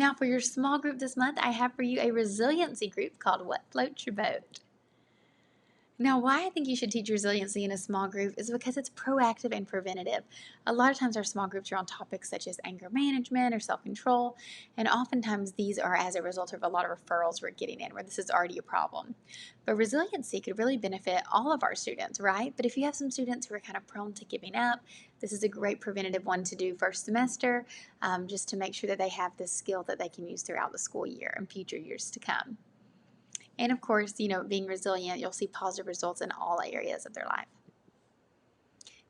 Now for your small group this month, I have for you a resiliency group called What Floats Your Boat. Now, why I think you should teach resiliency in a small group is because it's proactive and preventative. A lot of times our small groups are on topics such as anger management or self-control, and oftentimes these are as a result of a lot of referrals we're getting in where this is already a problem. But resiliency could really benefit all of our students, right? But if you have some students who are kind of prone to giving up, this is a great preventative one to do first semester, just to make sure that they have this skill that they can use throughout the school year and future years to come. And of course, being resilient, you'll see positive results in all areas of their life.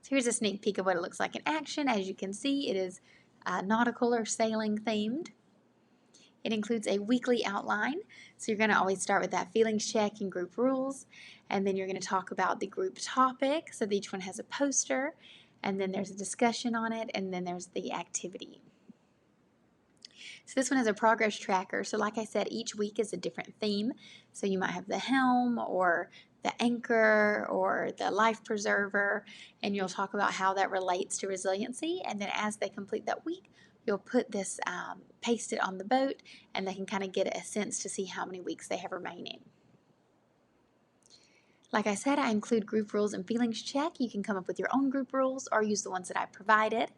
So here's a sneak peek of what it looks like in action. As you can see, it is nautical or sailing themed. It includes a weekly outline. So you're going to always start with that feelings check and group rules. And then you're going to talk about the group topic. So each one has a poster. And then there's a discussion on it. And then there's the activity. So this one has a progress tracker. So like I said, each week is a different theme. So you might have the Helm or the anchor or the life preserver, and you'll talk about how that relates to resiliency. And then as they complete that week, you'll put this, paste it on the boat, and they can kind of get a sense to see how many weeks they have remaining. Like I said, I include group rules and feelings check. You can come up with your own group rules or use the ones that I provided.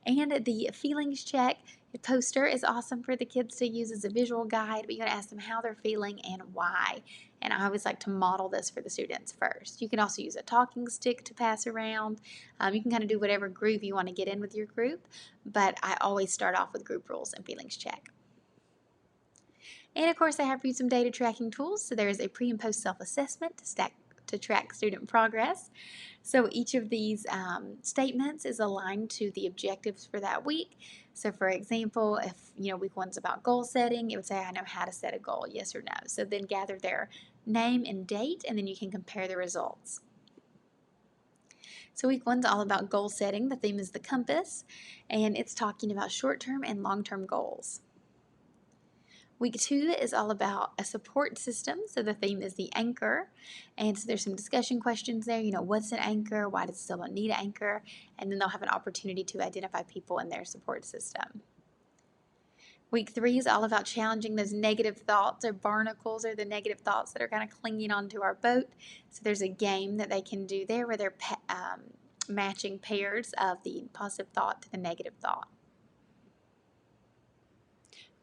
And the feelings check poster is awesome for the kids to use as a visual guide, but you're going to ask them how they're feeling and why. And I always like to model this for the students first. You can also use a talking stick to pass around. You can kind of do whatever groove you want to get in with your group, but I always start off with group rules and feelings check. And of course, I have for you some data tracking tools. So there is a pre and post self-assessment to track student progress. So each of these statements is aligned to the objectives for that week. So for example, if week one's about goal setting, it would say I know how to set a goal, yes or no. So then gather their name and date, and then you can compare the results. So week one's all about goal setting. The theme is the compass, and it's talking about short-term and long-term goals. Week 2 is all about a support system, so the theme is the anchor, and so there's some discussion questions there, what's an anchor, why does someone need an anchor, and then they'll have an opportunity to identify people in their support system. Week 3 is all about challenging those negative thoughts or barnacles, or the negative thoughts that are kind of clinging onto our boat. So there's a game that they can do there where they're matching pairs of the positive thought to the negative thought.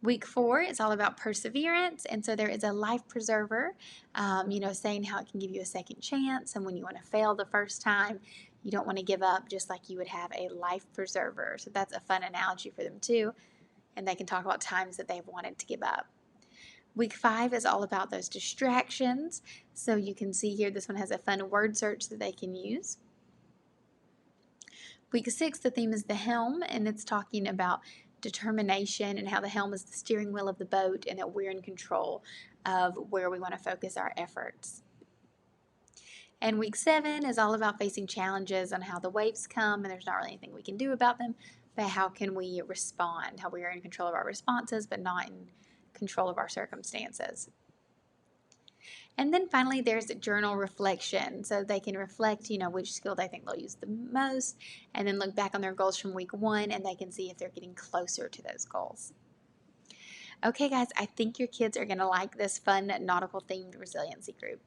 Week 4 is all about perseverance, and so there is a life preserver, saying how it can give you a second chance, and when you want to fail the first time, you don't want to give up, just like you would have a life preserver. So that's a fun analogy for them too, and they can talk about times that they've wanted to give up. Week 5 is all about those distractions, so you can see here this one has a fun word search that they can use. Week 6, the theme is the helm, and it's talking about determination and how the helm is the steering wheel of the boat and that we're in control of where we want to focus our efforts. And week 7 is all about facing challenges on how the waves come and there's not really anything we can do about them, but how can we respond, how we are in control of our responses but not in control of our circumstances. And then finally, there's journal reflection. So they can reflect, which skill they think they'll use the most, and then look back on their goals from week 1, and they can see if they're getting closer to those goals. Okay, guys, I think your kids are going to like this fun nautical themed resiliency group.